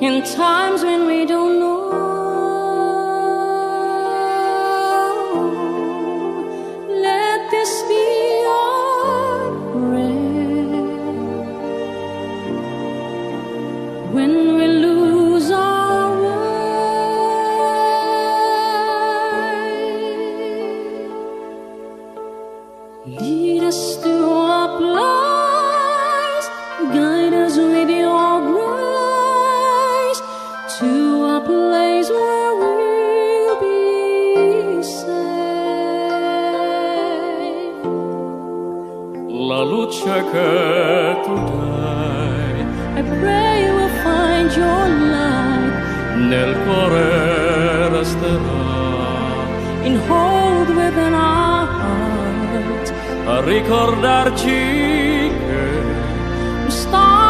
in times when we don't know. Let this be our prayer when we lose our way. Lead us to a place, guide us with your grace, to a place where we'll be safe. La luce che tu dai I pray we'll find your light, nel cuore resterà, in hold within our heart, a ricordarci che we start